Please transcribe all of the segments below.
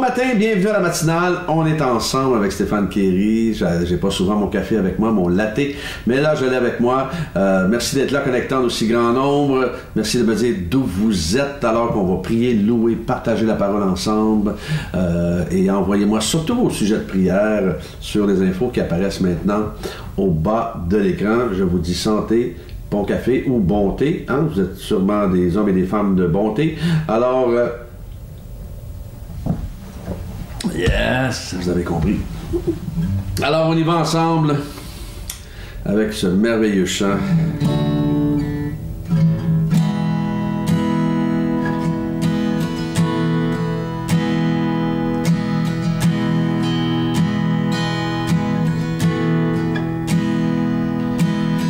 matin, bienvenue à la matinale. On est ensemble avec Stéphane Kéry. J'ai pas souvent mon café avec moi, mon latte, mais là, je l'ai avec moi. Merci d'être là, connectant d'aussi grand nombre. Merci de me dire d'où vous êtes, alors qu'on va prier, louer, partager la parole ensemble. Et envoyez-moi surtout vos sujets de prière sur les infos qui apparaissent maintenant au bas de l'écran. Je vous dis santé, bon café ou bon thé. Hein? Vous êtes sûrement des hommes et des femmes de bonté. Alors... yes, vous avez compris. Alors, on y va ensemble avec ce merveilleux chant.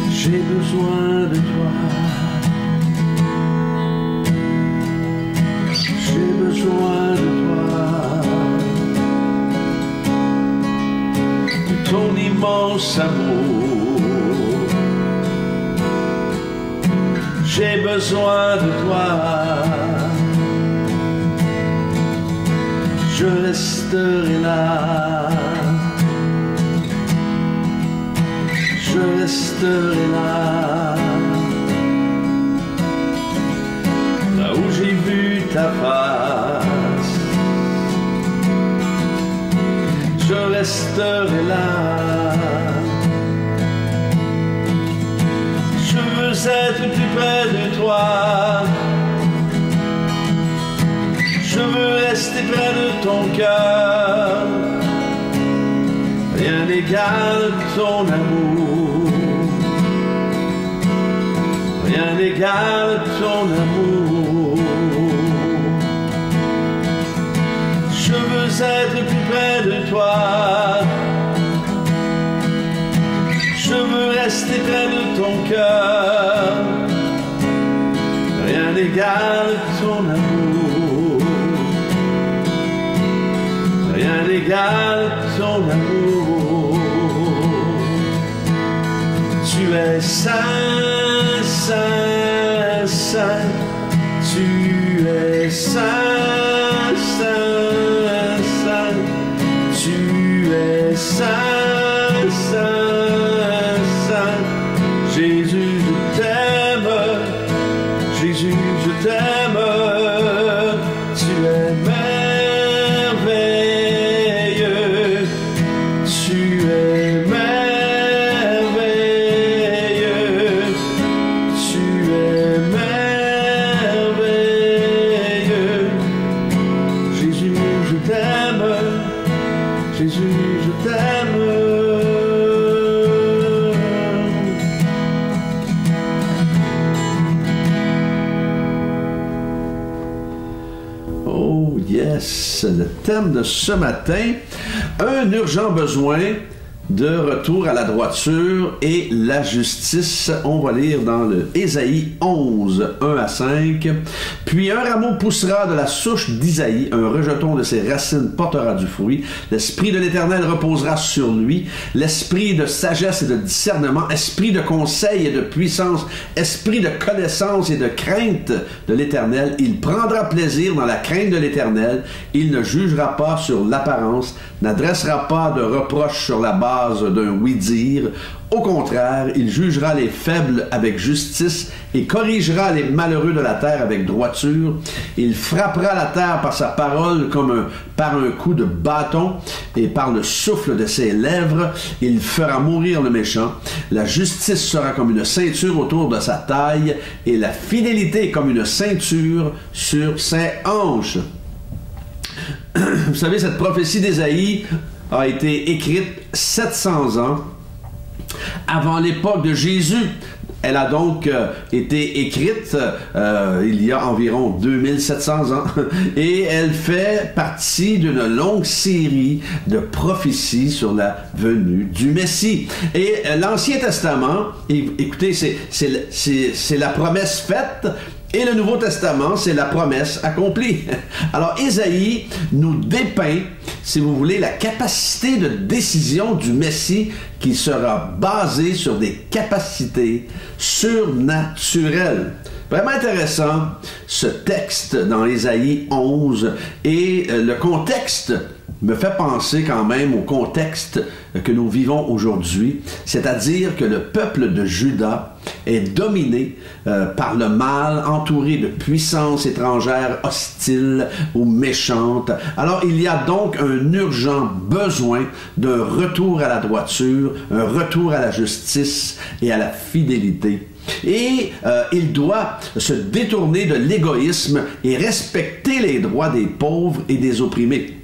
J'ai besoin de toi. J'ai besoin de toi. Ton immense amour, j'ai besoin de toi, je resterai là, je resterai là, là où j'ai vu ta face. Je resterai là. Je veux être plus près de toi. Je veux rester près de ton cœur. Rien n'égale ton amour. Rien n'égale ton amour. Je veux être plus près de toi. Je veux rester près de ton cœur. Rien n'égale ton amour. Rien n'égale ton amour. Tu es saint, saint, saint. Tu es saint, saint, saint. Tu es saint, saint, saint. Jésus, je t'aime. Jésus, je t'aime. Tu es merveilleux. Tu es merveilleux. Tu es merveilleux. Jésus, je t'aime. Jésus, je t'aime. Oh yes, le thème de ce matin, un urgent besoin de retour à la droiture et la justice. On va lire dans le Ésaïe 11, 1 à 5. Puis un rameau poussera de la souche d'Isaïe, un rejeton de ses racines portera du fruit. L'esprit de l'Éternel reposera sur lui, l'esprit de sagesse et de discernement, esprit de conseil et de puissance, esprit de connaissance et de crainte de l'Éternel. Il prendra plaisir dans la crainte de l'Éternel. Il ne jugera pas sur l'apparence, n'adressera pas de reproches sur la base d'un oui-dire. Au contraire, il jugera les faibles avec justice et corrigera les malheureux de la terre avec droiture. Il frappera la terre par sa parole comme par un coup de bâton et par le souffle de ses lèvres. Il fera mourir le méchant. La justice sera comme une ceinture autour de sa taille et la fidélité comme une ceinture sur ses hanches. Vous savez, cette prophétie d'Ésaïe a été écrite 700 ans avant l'époque de Jésus. Elle a donc été écrite il y a environ 2700 ans et elle fait partie d'une longue série de prophéties sur la venue du Messie. Et l'Ancien Testament, écoutez, c'est la promesse faite. Et le Nouveau Testament, c'est la promesse accomplie. Alors, Ésaïe nous dépeint, si vous voulez, la capacité de décision du Messie qui sera basée sur des capacités surnaturelles. Vraiment intéressant, ce texte dans Ésaïe 11, et le contexte me fait penser quand même au contexte que nous vivons aujourd'hui, c'est-à-dire que le peuple de Juda est dominé par le mal, entouré de puissances étrangères hostiles ou méchantes. Alors il y a donc un urgent besoin d'un retour à la droiture, un retour à la justice et à la fidélité. Et il doit se détourner de l'égoïsme et respecter les droits des pauvres et des opprimés.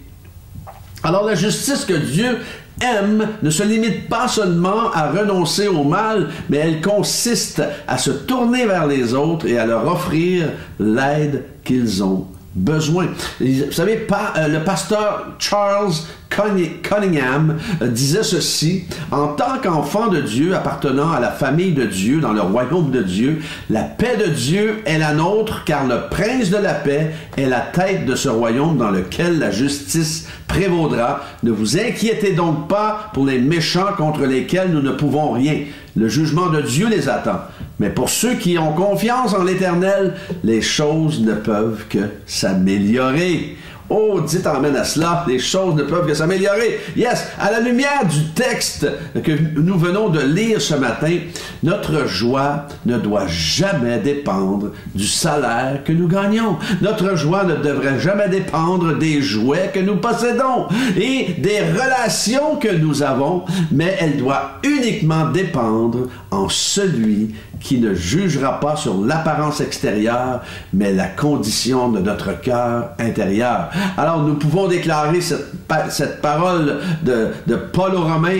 Alors la justice que Dieu aime ne se limite pas seulement à renoncer au mal, mais elle consiste à se tourner vers les autres et à leur offrir l'aide qu'ils ont besoin. Vous savez, le pasteur Charles Cunningham disait ceci: en tant qu'enfant de Dieu appartenant à la famille de Dieu dans le royaume de Dieu, la paix de Dieu est la nôtre, car le prince de la paix est la tête de ce royaume dans lequel la justice prévaudra. Ne vous inquiétez donc pas pour les méchants contre lesquels nous ne pouvons rien. Le jugement de Dieu les attend. Mais pour ceux qui ont confiance en l'Éternel, les choses ne peuvent que s'améliorer. Oh, dites amen à cela, les choses ne peuvent que s'améliorer. Yes, à la lumière du texte que nous venons de lire ce matin, notre joie ne doit jamais dépendre du salaire que nous gagnons. Notre joie ne devrait jamais dépendre des jouets que nous possédons et des relations que nous avons, mais elle doit uniquement dépendre en celui qui ne jugera pas sur l'apparence extérieure, mais la condition de notre cœur intérieur. Alors, nous pouvons déclarer cette parole de Paul aux Romains,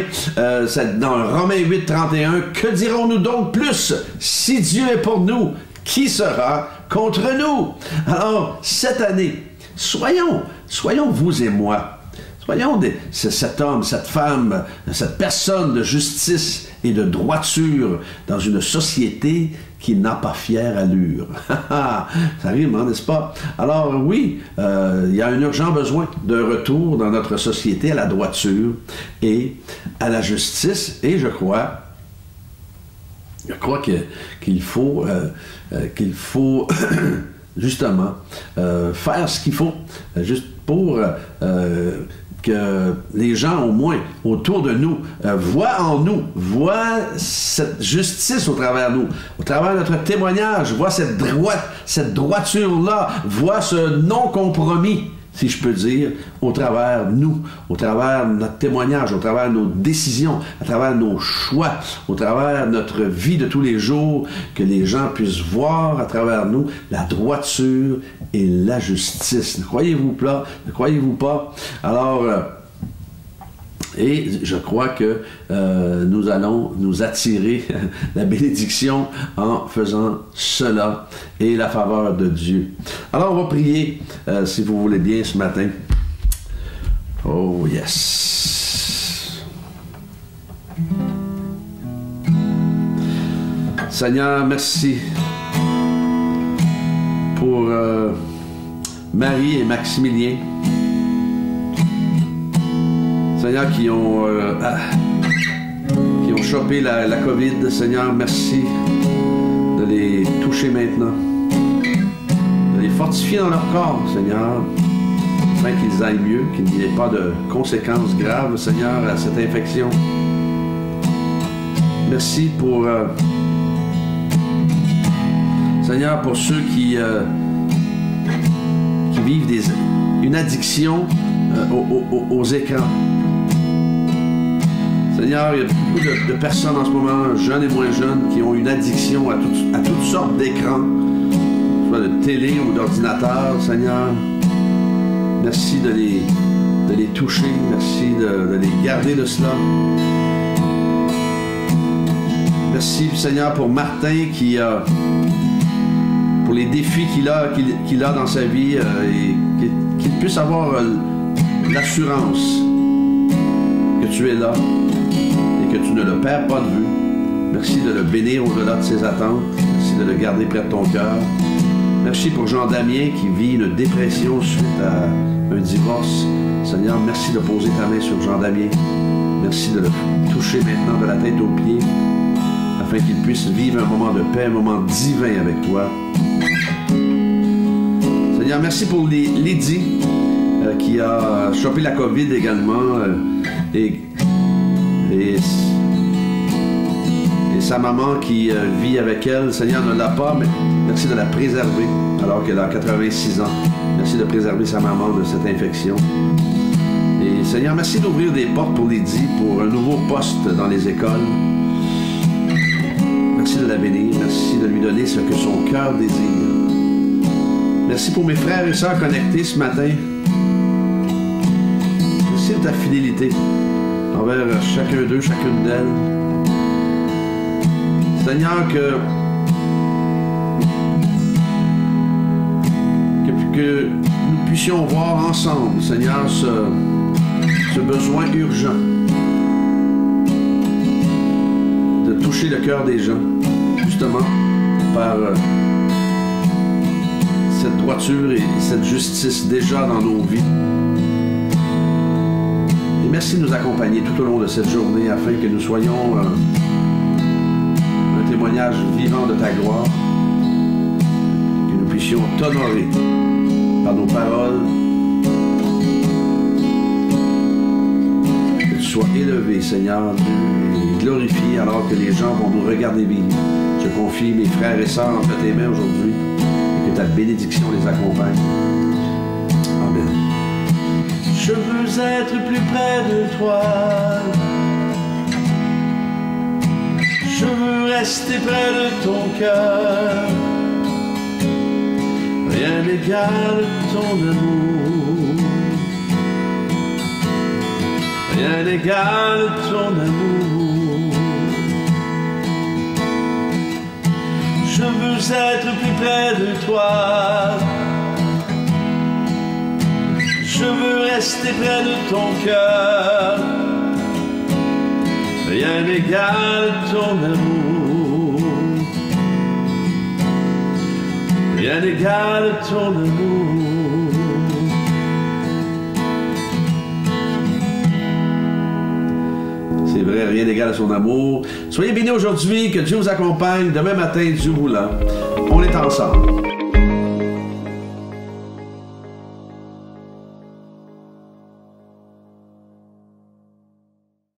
dans Romains 8, 31, « Que dirons-nous donc plus? Si Dieu est pour nous, qui sera contre nous? » Alors, cette année, soyons vous et moi, soyons cet homme, cette femme, cette personne de justice et de droiture dans une société qui n'a pas fière allure. Ça rime, hein, n'est-ce pas? Alors oui, il y a un urgent besoin d'un retour dans notre société à la droiture et à la justice, et je crois qu'il faut justement faire ce qu'il faut juste pour que les gens, au moins, autour de nous, voient cette justice au travers de nous, au travers de notre témoignage, voient cette droiture-là, voient ce non-compromis, si je peux dire, au travers de nous, au travers de notre témoignage, au travers de nos décisions, à travers nos choix, au travers de notre vie de tous les jours, que les gens puissent voir à travers nous la droiture et la justice. Ne croyez-vous pas? Ne croyez-vous pas? Alors, et je crois que nous allons nous attirer la bénédiction en faisant cela et la faveur de Dieu. Alors, on va prier, si vous voulez bien, ce matin. Oh, yes! Seigneur, merci pour Marie et Maximilien. Seigneur, qui ont chopé la COVID. Seigneur, merci de les toucher maintenant, de les fortifier dans leur corps, Seigneur, afin qu'ils aillent mieux, qu'il n'y ait pas de conséquences graves, Seigneur, à cette infection. Merci pour, Seigneur, pour ceux qui vivent une addiction aux écrans. Seigneur, il y a beaucoup de personnes en ce moment, jeunes et moins jeunes, qui ont une addiction à toutes sortes d'écrans, soit de télé ou d'ordinateur, Seigneur. Merci de les toucher, merci de les garder de cela. Merci, Seigneur, pour Martin pour les défis qu'il a dans sa vie et qu'il puisse avoir l'assurance que tu es là et que tu ne le perds pas de vue. Merci de le bénir au-delà de ses attentes. Merci de le garder près de ton cœur. Merci pour Jean-Damien qui vit une dépression suite à un divorce. Seigneur, merci de poser ta main sur Jean-Damien. Merci de le toucher maintenant de la tête aux pieds afin qu'ils puissent vivre un moment de paix, un moment divin avec toi. Seigneur, merci pour Lydie qui a chopé la COVID également et sa maman qui vit avec elle. Seigneur ne l'a pas, mais merci de la préserver alors qu'elle a 86 ans. Merci de préserver sa maman de cette infection. Et Seigneur, merci d'ouvrir des portes pour Lydie, pour un nouveau poste dans les écoles. Merci de la bénir. Merci de lui donner ce que son cœur désire. Merci pour mes frères et sœurs connectés ce matin. Merci de ta fidélité envers chacun d'eux, chacune d'elles. Seigneur, que nous puissions voir ensemble, Seigneur, ce besoin urgent de toucher le cœur des gens, justement, par cette droiture et cette justice déjà dans nos vies. Et merci de nous accompagner tout au long de cette journée afin que nous soyons un témoignage vivant de ta gloire, que nous puissions t'honorer par nos paroles, que tu sois élevé, Seigneur Dieu, et glorifié alors que les gens vont nous regarder vivre. Je confie mes frères et sœurs entre tes mains aujourd'hui et que ta bénédiction les accompagne. Amen. Je veux être plus près de toi. Je veux rester près de ton cœur. Rien n'égale ton amour. Rien n'égale ton amour. Je veux être plus près de toi. Je veux rester près de ton cœur. Rien n'égale ton amour. Rien n'égale ton amour. C'est vrai, rien n'égale son amour. Soyez bénis aujourd'hui, que Dieu vous accompagne. Demain matin, Dieu voulant, on est ensemble.